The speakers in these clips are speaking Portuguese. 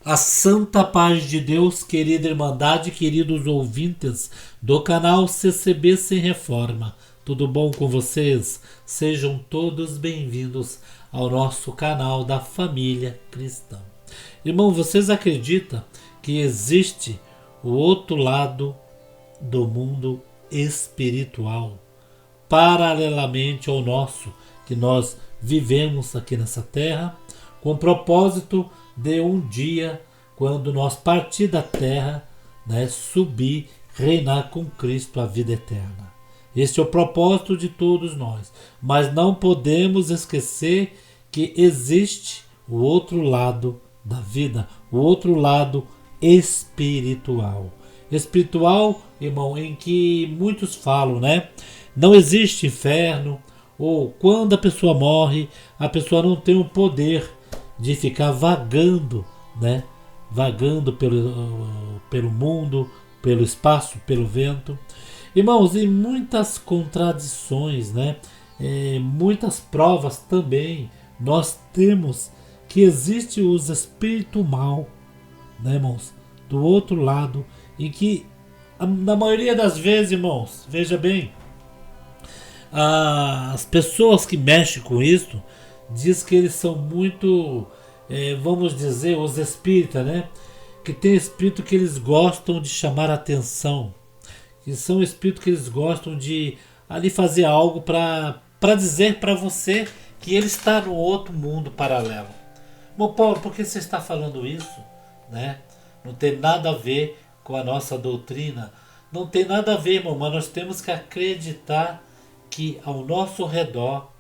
A santa paz de Deus, querida Irmandade, queridos ouvintes do canal CCB Sem Reforma. Tudo bom com vocês? Sejam todos bem-vindos ao nosso canal da família cristã. Irmão, vocês acreditam que existe o outro lado do mundo espiritual, paralelamente ao nosso, que nós vivemos aqui nessa terra, com o propósito de um dia, quando nós partir da terra, subir, reinar com Cristo a vida eterna. Este é o propósito de todos nós. Mas não podemos esquecer que existe o outro lado da vida, o outro lado espiritual. Espiritual, irmão, em que muitos falam, não existe inferno, ou quando a pessoa morre, a pessoa não tem o poder de ficar vagando, vagando pelo mundo, pelo espaço, pelo vento. Irmãos, e muitas contradições, muitas provas também nós temos que existe os espíritos mal, irmãos, do outro lado, em que na maioria das vezes, irmãos, veja bem, as pessoas que mexem com isso diz que eles são muito, vamos dizer, os espíritas, que tem espírito que eles gostam de chamar a atenção, que são espíritos que eles gostam de ali fazer algo para dizer para você que ele está no outro mundo paralelo. Bom, Paulo, por que você está falando isso? Não tem nada a ver com a nossa doutrina, não tem nada a ver, irmão, mas nós temos que acreditar que ao nosso redor,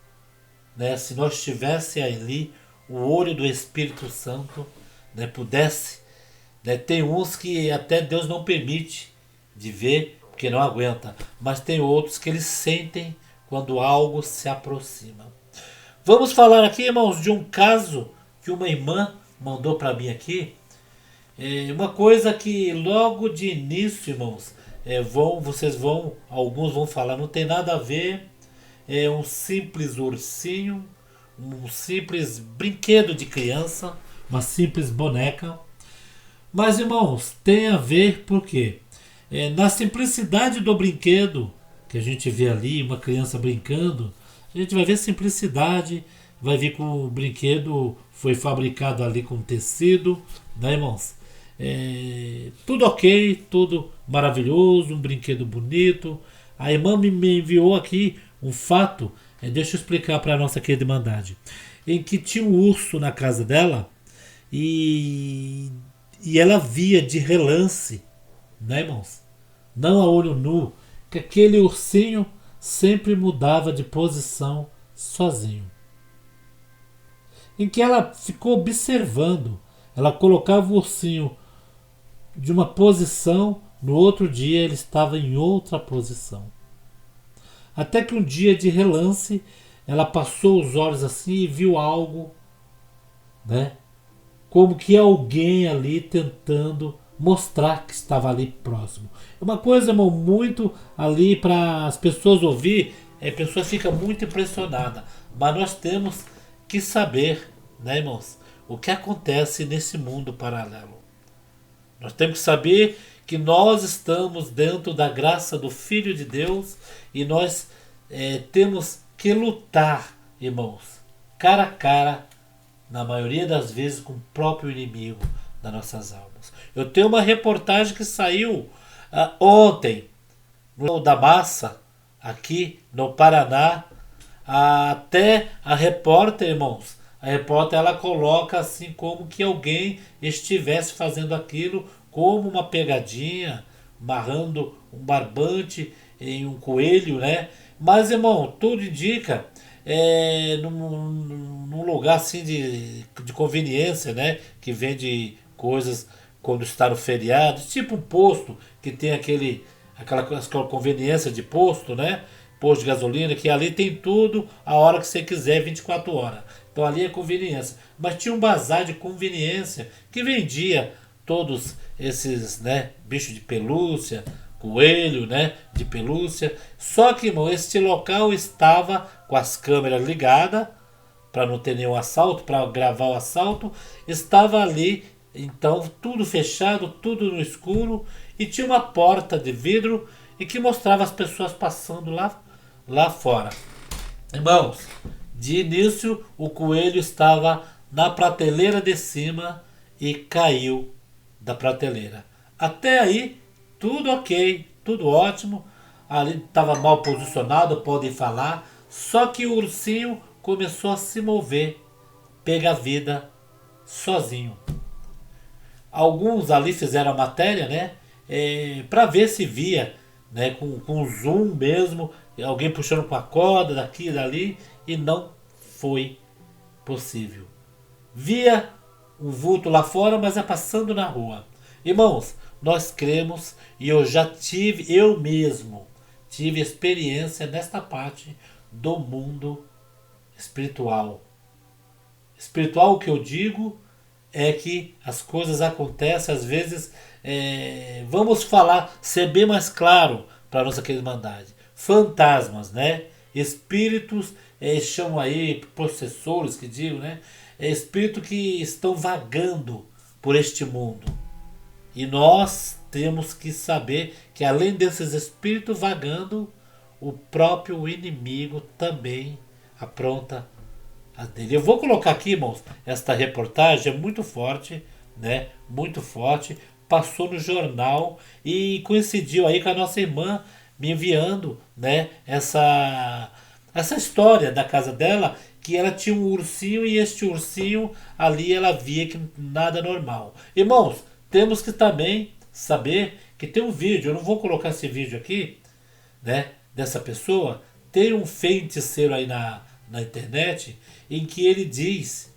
se nós tivesse ali o olho do Espírito Santo, pudesse, tem uns que até Deus não permite de ver, porque não aguenta, mas tem outros que eles sentem quando algo se aproxima. Vamos falar aqui, irmãos, de um caso que uma irmã mandou para mim aqui. Uma coisa que logo de início, irmãos, alguns vão falar, não tem nada a ver, é um simples ursinho, um simples brinquedo de criança, uma simples boneca. Mas, irmãos, tem a ver porque na simplicidade do brinquedo que a gente vê ali, uma criança brincando, a gente vai ver simplicidade, vai ver que o brinquedo foi fabricado ali com tecido, irmãos? Tudo ok, tudo maravilhoso, um brinquedo bonito. A irmã me enviou aqui um fato, deixa eu explicar para a nossa querida Irmandade, em que tinha um urso na casa dela e ela via de relance, irmãos? Não a olho nu, que aquele ursinho sempre mudava de posição sozinho. Em que ela ficou observando, ela colocava o ursinho de uma posição, no outro dia ele estava em outra posição. Até que um dia de relance, ela passou os olhos assim e viu algo, como que alguém ali tentando mostrar que estava ali próximo. É uma coisa, irmão, muito ali para as pessoas ouvir, a pessoa fica muito impressionada. Mas nós temos que saber, irmãos, o que acontece nesse mundo paralelo. Nós temos que saber que nós estamos dentro da graça do Filho de Deus e nós temos que lutar, irmãos, cara a cara, na maioria das vezes com o próprio inimigo das nossas almas. Eu tenho uma reportagem que saiu ontem no da Massa, aqui no Paraná, até a repórter, irmãos, a repórter ela coloca assim como que alguém estivesse fazendo aquilo como uma pegadinha, amarrando um barbante em um coelho, Mas, irmão, tudo indica num lugar assim de conveniência, que vende coisas quando está no feriado, tipo um posto que tem aquela conveniência de posto, posto de gasolina, que ali tem tudo a hora que você quiser, 24 horas. Então ali é conveniência. Mas tinha um bazar de conveniência que vendia todos esses bichos de pelúcia, coelho, de pelúcia. Só que, irmão, este local estava com as câmeras ligadas para não ter nenhum assalto, para gravar o assalto. Estava ali Então, tudo fechado, tudo no escuro, e tinha uma porta de vidro e que mostrava as pessoas passando lá fora. Irmãos, de início o coelho estava na prateleira de cima e caiu da prateleira. Até aí, tudo ok, tudo ótimo. Ali estava mal posicionado, podem falar. Só que o ursinho começou a se mover, pegar vida sozinho. Alguns ali fizeram a matéria, né? Para ver se via, né? Com zoom mesmo, alguém puxando com a corda daqui e dali, e não foi possível. Via um vulto lá fora, mas é passando na rua. Irmãos, nós cremos e eu mesmo tive experiência nesta parte do mundo espiritual. Espiritual, o que eu digo é que as coisas acontecem, às vezes, vamos falar, ser bem mais claro para a nossa querida Irmandade. Fantasmas, né? Espíritos, chamam aí, possessores que digo, né? Espíritos que estão vagando por este mundo. E nós temos que saber que além desses espíritos vagando, o próprio inimigo também apronta a dele. Eu vou colocar aqui, irmãos, esta reportagem é muito forte, né? Muito forte. Passou no jornal e coincidiu aí com a nossa irmã me enviando, né? Essa história da casa dela, que ela tinha um ursinho e este ursinho ali ela via que nada normal. Irmãos, temos que também saber que tem um vídeo, eu não vou colocar esse vídeo aqui, né, dessa pessoa. Tem um feiticeiro aí na internet em que ele diz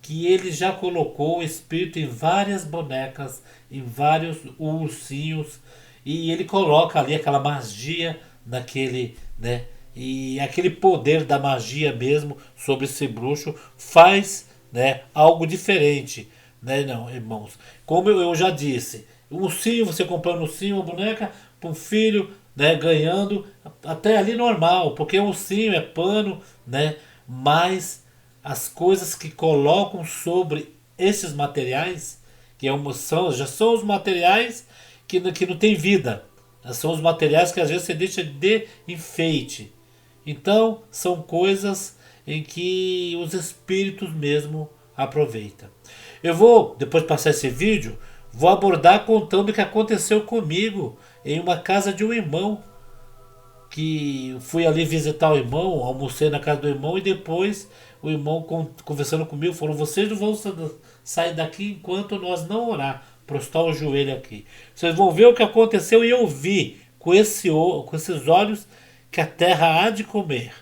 que ele já colocou o espírito em várias bonecas, em vários ursinhos, e ele coloca ali aquela magia naquele, né? E aquele poder da magia mesmo sobre esse bruxo faz, né, algo diferente, né, não, irmãos? Como eu já disse, um ursinho, você comprando um ursinho, uma boneca para um filho, né, ganhando até ali normal, porque um ursinho é pano, né? Mas as coisas que colocam sobre esses materiais, já são os materiais que não tem vida. São os materiais que às vezes você deixa de enfeite. Então, são coisas em que os espíritos mesmo aproveitam. Eu vou, depois de passar esse vídeo, vou abordar contando o que aconteceu comigo em uma casa de um irmão, que fui ali visitar o irmão, almocei na casa do irmão e depois o irmão conversando comigo falou: vocês não vão sair daqui enquanto nós não orar, prostrar o joelho aqui. Vocês vão ver o que aconteceu e eu vi com esses olhos que a terra há de comer,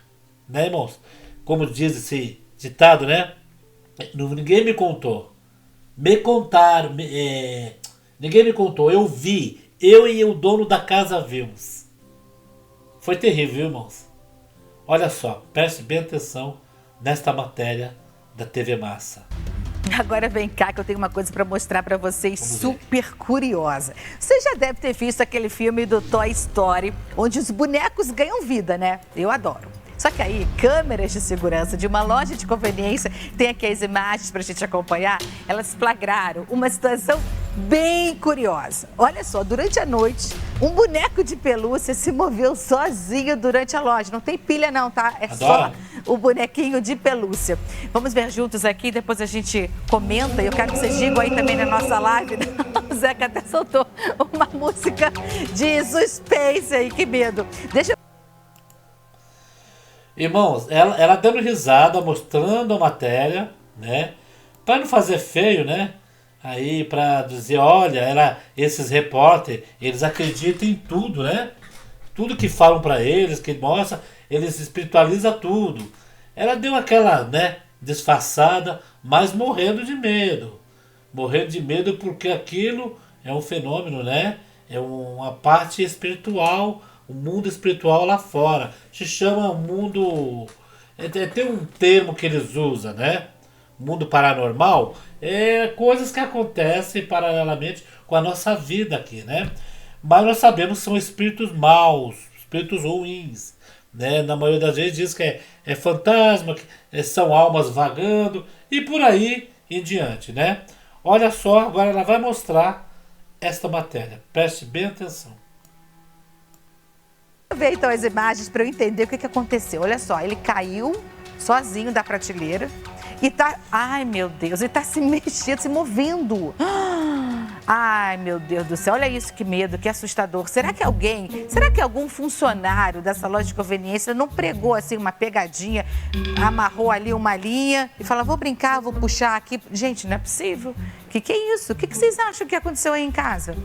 né, irmãos? Como diz esse ditado, né? Ninguém me contou, me contaram, ninguém me contou, eu vi, eu e o dono da casa vimos. Foi terrível, irmãos. Olha só, preste bem atenção nesta matéria da TV Massa. Agora vem cá que eu tenho uma coisa para mostrar para vocês super curiosa. Você já deve ter visto aquele filme do Toy Story, onde os bonecos ganham vida, né? Eu adoro. Só que aí, câmeras de segurança de uma loja de conveniência, tem aqui as imagens para a gente acompanhar, elas flagraram uma situação bem curiosa. Olha só, durante a noite, um boneco de pelúcia se moveu sozinho durante a loja. Não tem pilha não, tá? É só o bonequinho de pelúcia. Vamos ver juntos aqui, depois a gente comenta. E eu quero que vocês digam aí também na nossa live. O Zeca até soltou uma música de suspense aí, que medo. Deixa eu... Irmãos, ela dando risada, mostrando a matéria, né? Para não fazer feio, né? Aí para dizer, olha, esses repórteres, eles acreditam em tudo, né? Tudo que falam para eles, que mostra, eles espiritualizam tudo. Ela deu aquela, né, disfarçada, mas morrendo de medo. Morrendo de medo porque aquilo é um fenômeno, né? É uma parte espiritual, o mundo espiritual lá fora. Se chama mundo... tem um termo que eles usam, né? Mundo paranormal. É coisas que acontecem paralelamente com a nossa vida aqui, né? Mas nós sabemos que são espíritos maus, espíritos ruins, né? Na maioria das vezes diz que é fantasma, que são almas vagando e por aí em diante, né? Olha só, agora ela vai mostrar esta matéria. Preste bem atenção. Vou ver então as imagens para eu entender o que aconteceu. Olha só, ele caiu sozinho da prateleira e tá... Ai, meu Deus, ele tá se mexendo, se movendo. Ai, meu Deus do céu, olha isso, que medo, que assustador. Será que algum funcionário dessa loja de conveniência não pregou assim uma pegadinha, amarrou ali uma linha e falou, vou brincar, vou puxar aqui. Gente, não é possível. Que é isso? O que vocês acham que aconteceu aí em casa?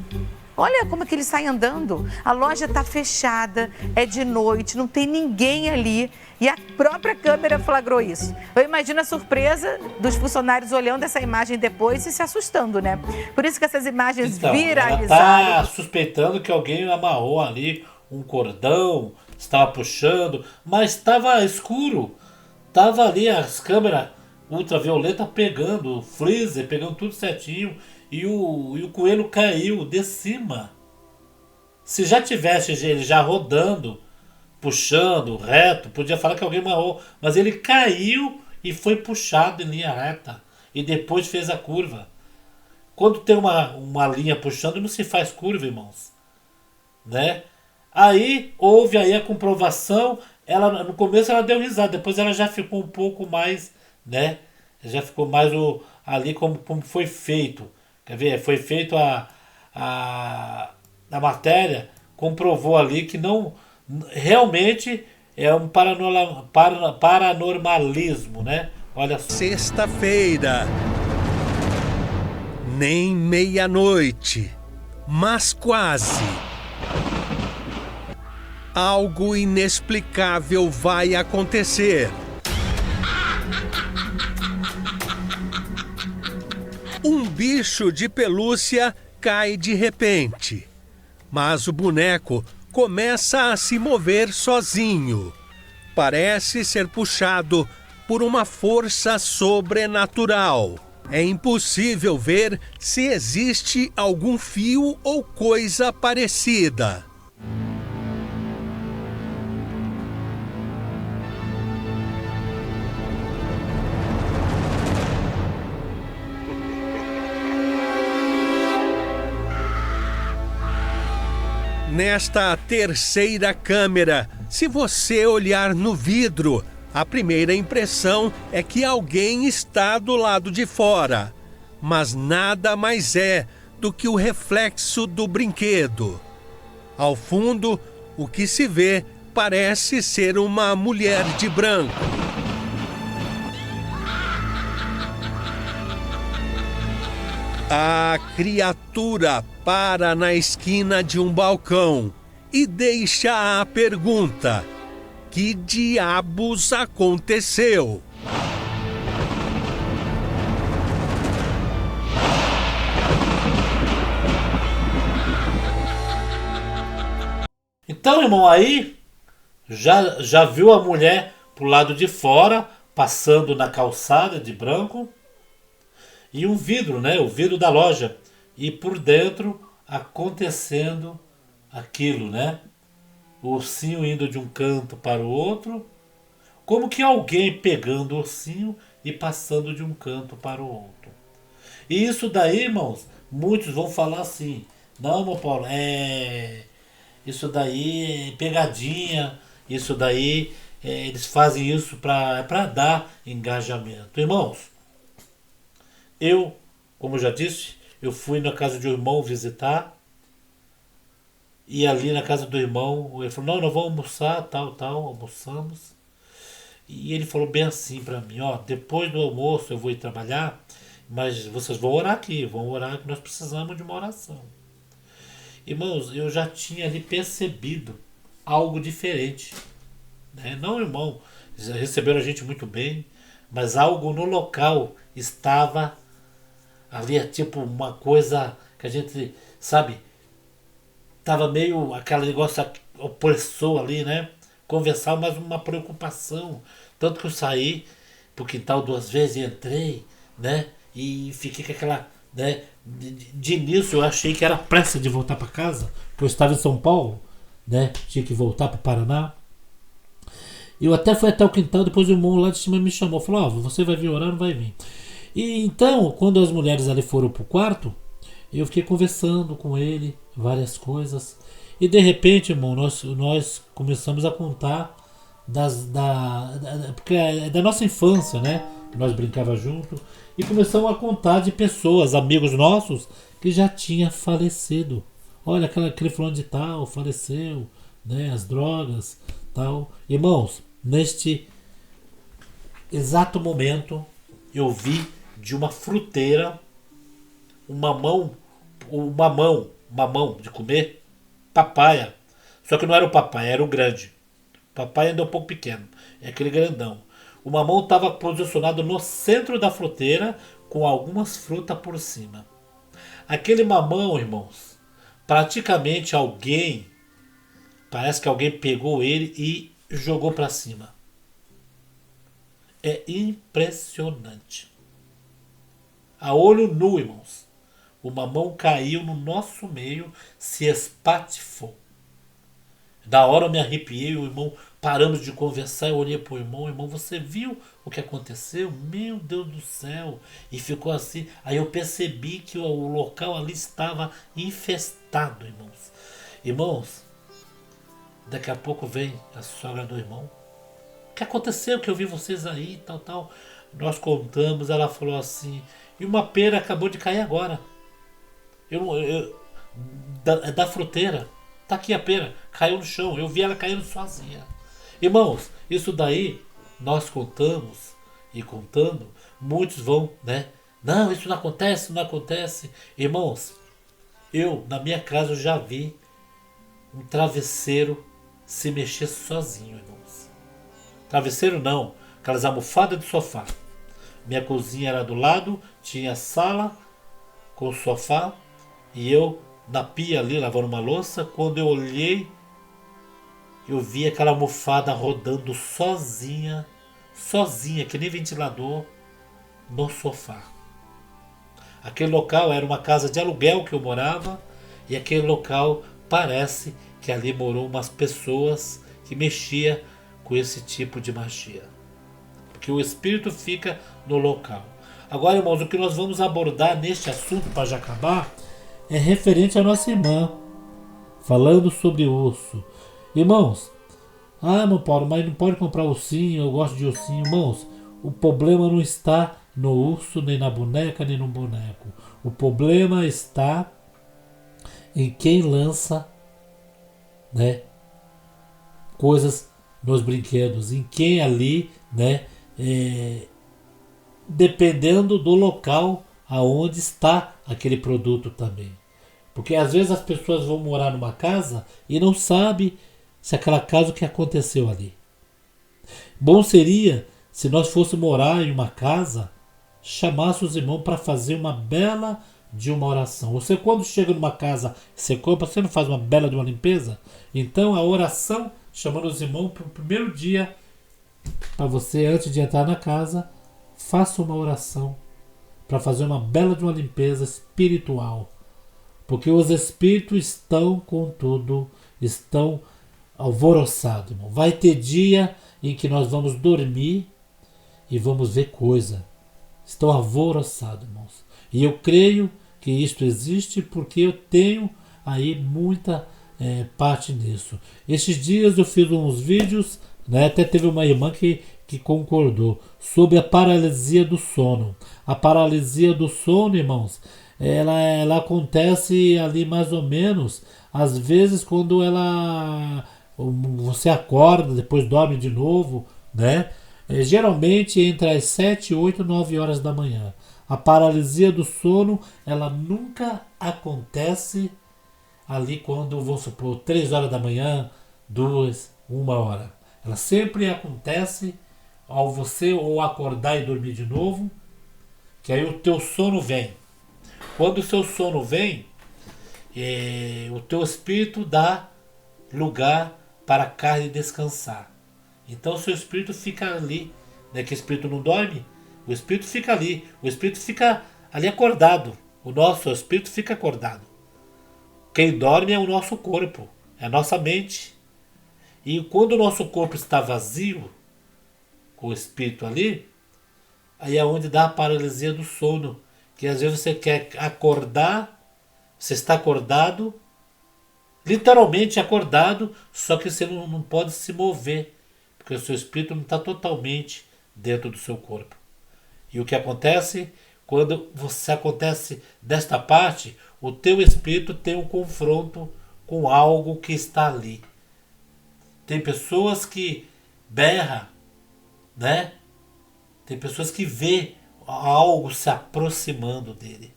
Olha como que ele sai andando. A loja está fechada, é de noite, não tem ninguém ali. E a própria câmera flagrou isso. Eu imagino a surpresa dos funcionários olhando essa imagem depois e se assustando, né? Por isso que essas imagens viralizaram. Ela tá suspeitando que alguém amarrou ali um cordão, estava puxando, mas estava escuro. Tava ali as câmeras ultravioleta pegando, o freezer pegando tudo certinho. E o coelho caiu de cima. Se já tivesse ele já rodando, puxando, reto, podia falar que alguém amarrou. Mas ele caiu e foi puxado em linha reta. E depois fez a curva. Quando tem uma linha puxando, não se faz curva, irmãos. Né? Aí houve aí a comprovação. Ela, no começo ela deu risada, depois ela já ficou um pouco mais, né? Já ficou mais ali como foi feito. Quer ver? Foi feito a matéria, comprovou ali que não realmente é um paranormalismo, né? Olha só. Sexta-feira, nem meia-noite, mas quase. Algo inexplicável vai acontecer. Um bicho de pelúcia cai de repente, mas o boneco começa a se mover sozinho. Parece ser puxado por uma força sobrenatural. É impossível ver se existe algum fio ou coisa parecida. Nesta terceira câmera, se você olhar no vidro, a primeira impressão é que alguém está do lado de fora, mas nada mais é do que o reflexo do brinquedo. Ao fundo, o que se vê parece ser uma mulher de branco. A criatura para na esquina de um balcão e deixa a pergunta: que diabos aconteceu? Então, irmão, aí já viu a mulher pro lado de fora, passando na calçada de branco, e um vidro, né? O vidro da loja. E por dentro acontecendo aquilo, né? O ursinho indo de um canto para o outro. Como que alguém pegando o ursinho e passando de um canto para o outro. E isso daí, irmãos, muitos vão falar assim: não, meu Paulo, isso daí é pegadinha, isso daí eles fazem isso para dar engajamento. Irmãos, eu, como já disse, eu fui na casa de um irmão visitar. E ali na casa do irmão, ele falou: não, nós vamos almoçar, tal, almoçamos. E ele falou bem assim para mim: ó, depois do almoço eu vou ir trabalhar, mas vocês vão orar aqui, vão orar que nós precisamos de uma oração. Irmãos, eu já tinha ali percebido algo diferente, né? Não, irmão, receberam a gente muito bem, mas algo no local estava ali, tipo uma coisa que a gente, sabe, tava meio aquele negócio opressor ali, né? Conversar, mas uma preocupação. Tanto que eu saí pro quintal 2 vezes e entrei, né? E fiquei com aquela, né? De início eu achei que era pressa de voltar para casa, porque eu estava em São Paulo, né? Tinha que voltar para o Paraná. Eu até fui até o quintal, depois o irmão lá de cima me chamou, falou: ó, você vai vir orar, não vai vir. E então, quando as mulheres ali foram pro quarto, eu fiquei conversando com ele, várias coisas. E de repente, irmão, nós começamos a contar porque é da nossa infância, né? Nós brincava junto. E começamos a contar de pessoas, amigos nossos, que já tinha falecido. Olha, aquele fulano de tal faleceu, né? As drogas, tal. Irmãos, neste exato momento, eu vi de uma fruteira uma mão de comer papaya. Só que não era o papaya, era o grande. O papaya ainda é um pouco pequeno, é aquele grandão. O mamão estava posicionado no centro da fruteira com algumas frutas por cima. Aquele mamão, irmãos, praticamente parece que alguém pegou ele e jogou para cima. É impressionante. A olho nu, irmãos. O mamão caiu no nosso meio, se espatifou. Da hora eu me arrepiei, o irmão, paramos de conversar, eu olhei pro irmão, você viu o que aconteceu? Meu Deus do céu! E ficou assim, aí eu percebi que o local ali estava infestado, irmãos. Irmãos, daqui a pouco vem a sogra do irmão. O que aconteceu? Que eu vi vocês aí, tal. Nós contamos, ela falou assim, e uma pera acabou de cair agora. Da fruteira. Tá aqui a pera, caiu no chão, eu vi ela caindo sozinha. Irmãos, isso daí nós contamos e contando, muitos vão, né? Não, isso não acontece. Irmãos, eu na minha casa eu já vi um travesseiro se mexer sozinho, irmãos. Travesseiro não, aquelas almofadas de sofá. Minha cozinha era do lado, tinha a sala com o sofá e eu na pia ali lavando uma louça. Quando eu olhei, eu vi aquela almofada rodando sozinha, que nem ventilador, no sofá. Aquele local era uma casa de aluguel que eu morava, e aquele local parece que ali morou umas pessoas que mexia com esse tipo de magia, porque o espírito fica no local. Agora, irmãos, o que nós vamos abordar neste assunto para já acabar é referente à nossa irmã, falando sobre urso. Irmãos, meu Paulo, mas não pode comprar ursinho, eu gosto de ursinho. Irmãos, o problema não está no urso, nem na boneca, nem no boneco. O problema está em quem lança, né, coisas nos brinquedos, em quem ali, né, dependendo do local aonde está aquele produto também. Porque às vezes as pessoas vão morar numa casa e não sabem se aquela casa, o que aconteceu ali. Bom seria se nós fôssemos morar em uma casa, chamasse os irmãos para fazer uma bela de uma oração. Você quando chega numa casa, você compra, você não faz uma bela de uma limpeza? Então a oração, chamando os irmãos para o primeiro dia, para você antes de entrar na casa, faça uma oração para fazer uma bela de uma limpeza espiritual. Porque os espíritos estão com tudo, estão alvoroçados, irmão. Vai ter dia em que nós vamos dormir e vamos ver coisa. Estão alvoroçados, irmãos. E eu creio que isto existe porque eu tenho aí muita parte nisso. Estes dias eu fiz uns vídeos, né? Até teve uma irmã que concordou sobre a paralisia do sono. A paralisia do sono, irmãos, ela acontece ali mais ou menos, às vezes quando você acorda, depois dorme de novo, né? Geralmente entre as 7, 8, 9 horas da manhã. A paralisia do sono, ela nunca acontece ali quando, vamos supor, 3 horas da manhã, 2, 1 hora. Ela sempre acontece ao você ou acordar e dormir de novo, que aí o teu sono vem. Quando o seu sono vem, o teu espírito dá lugar para a carne descansar. Então o seu espírito fica ali, né? Que o espírito não dorme, o espírito fica ali, o espírito fica ali acordado. O nosso espírito fica acordado. Quem dorme é o nosso corpo, é a nossa mente. E quando o nosso corpo está vazio, com o espírito ali, Aí é onde dá a paralisia do sono. Que às vezes você quer acordar, você está acordado, literalmente acordado, só que você não pode se mover, porque o seu espírito não está totalmente dentro do seu corpo. E o que acontece? Quando você acontece desta parte, o teu espírito tem um confronto com algo que está ali. Tem pessoas que berram, né? Tem pessoas que vê algo se aproximando dele.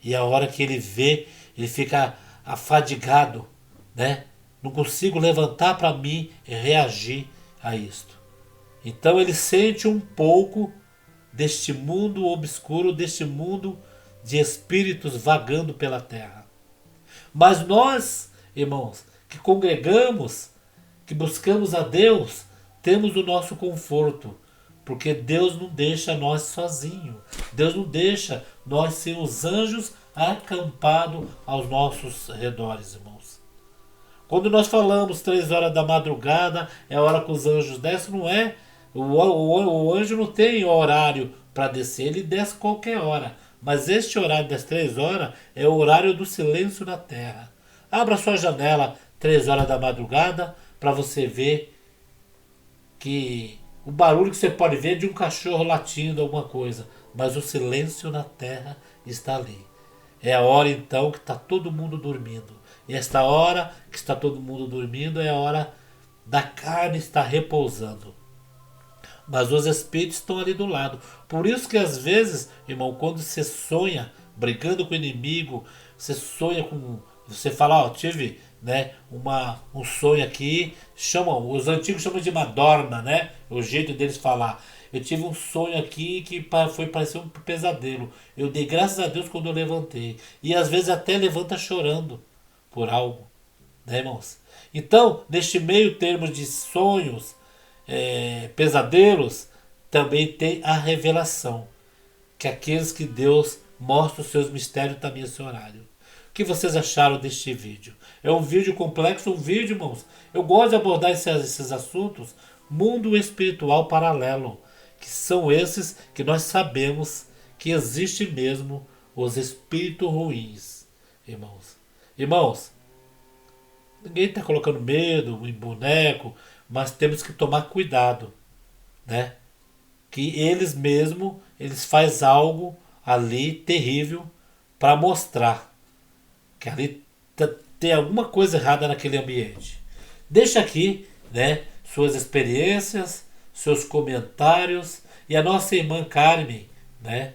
E a hora que ele vê, ele fica afadigado, né? Não consigo levantar para mim reagir a isto. Então ele sente um pouco deste mundo obscuro, deste mundo de espíritos vagando pela terra. Mas nós, irmãos, que congregamos, que buscamos a Deus, temos o nosso conforto, porque Deus não deixa nós sozinhos. Deus não deixa nós sem os anjos acampados aos nossos redores, irmãos. Quando nós falamos 3 horas da madrugada, é a hora que os anjos descem, não é? O anjo não tem horário para descer, ele desce qualquer hora. Mas este horário das 3 horas é o horário do silêncio na terra. Abra sua janela 3 horas da madrugada para você ver que o barulho que você pode ver é de um cachorro latindo, alguma coisa. Mas o silêncio na terra está ali. É a hora então que está todo mundo dormindo. E esta hora que está todo mundo dormindo é a hora da carne estar repousando. Mas os espíritos estão ali do lado. Por isso que às vezes, irmão, quando você sonha brigando com o inimigo, você sonha com... Você fala, ó, tive, né, um sonho aqui, os antigos chamam de madorna, né? O jeito deles falar. Eu tive um sonho aqui que foi parecer um pesadelo. Eu dei graças a Deus quando eu levantei. E às vezes até levanta chorando por algo, né, irmãos? Então, neste meio termo de sonhos, pesadelos, também tem a revelação, que aqueles que Deus mostra os seus mistérios também nesse horário. O que vocês acharam deste vídeo? É um vídeo complexo, um vídeo, irmãos. Eu gosto de abordar esses assuntos, mundo espiritual paralelo, que são esses que nós sabemos que existe mesmo os espíritos ruins, irmãos. Irmãos, ninguém está colocando medo em boneco, mas temos que tomar cuidado, né? Que eles mesmo, eles fazem algo ali terrível para mostrar que ali tem alguma coisa errada naquele ambiente. Deixa aqui, né, suas experiências, seus comentários, e a nossa irmã Carmen, né?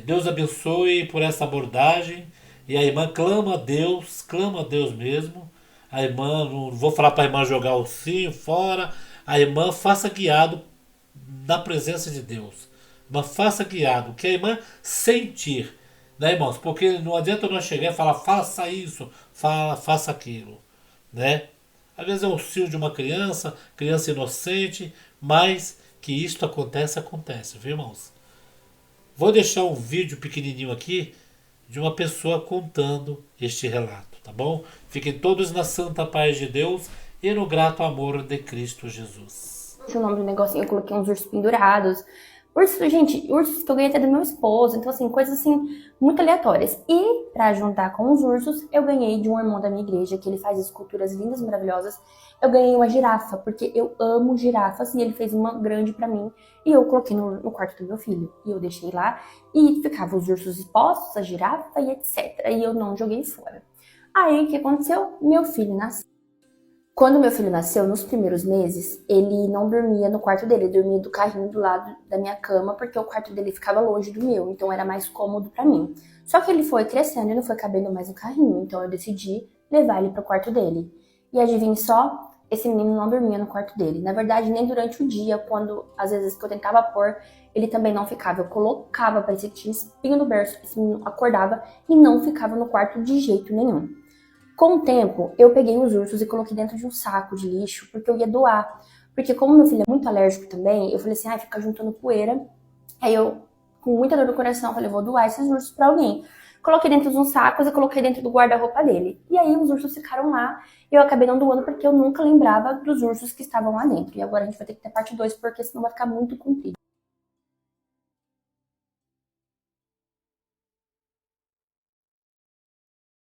Deus abençoe por essa abordagem. E a irmã clama a Deus mesmo. A irmã, não vou falar para a irmã jogar o ursinho fora. A irmã faça guiado na presença de Deus. Mas faça guiado, que a irmã sentir, né, irmãos? Porque não adianta nós chegar e falar, faça isso, faça aquilo, né? Às vezes é um cio de uma criança inocente, mas que isto acontece, viu, irmãos? Vou deixar um vídeo pequenininho aqui de uma pessoa contando este relato, tá bom? Fiquem todos na santa paz de Deus e no grato amor de Cristo Jesus. Esse é o nome do negocinho, eu coloquei uns ursos pendurados. Ursos, gente, ursos que eu ganhei até do meu esposo, então assim, coisas assim, muito aleatórias. E, pra juntar com os ursos, eu ganhei de um irmão da minha igreja, que ele faz esculturas lindas, maravilhosas. Eu ganhei uma girafa, porque eu amo girafas, e ele fez uma grande pra mim, e eu coloquei no quarto do meu filho. E eu deixei lá, e ficava os ursos expostos, a girafa e etc. E eu não joguei fora. Aí, o que aconteceu? Meu filho nasceu. Quando meu filho nasceu, nos primeiros meses, ele não dormia no quarto dele, ele dormia do carrinho do lado da minha cama, porque o quarto dele ficava longe do meu, então era mais cômodo pra mim. Só que ele foi crescendo e não foi cabendo mais no carrinho, então eu decidi levar ele pro quarto dele. E adivinhe só, esse menino não dormia no quarto dele. Na verdade, nem durante o dia, quando às vezes que eu tentava pôr, ele também não ficava. Eu colocava, parecia que tinha espinho no berço, esse menino acordava e não ficava no quarto de jeito nenhum. Com o tempo, eu peguei os ursos e coloquei dentro de um saco de lixo, porque eu ia doar. Porque como meu filho é muito alérgico também, eu falei assim, fica juntando poeira. Aí eu, com muita dor no coração, falei, vou doar esses ursos pra alguém. Coloquei dentro de uns sacos e coloquei dentro do guarda-roupa dele. E aí os ursos ficaram lá, e eu acabei não doando porque eu nunca lembrava dos ursos que estavam lá dentro. E agora a gente vai ter que ter parte 2, porque senão vai ficar muito comprido.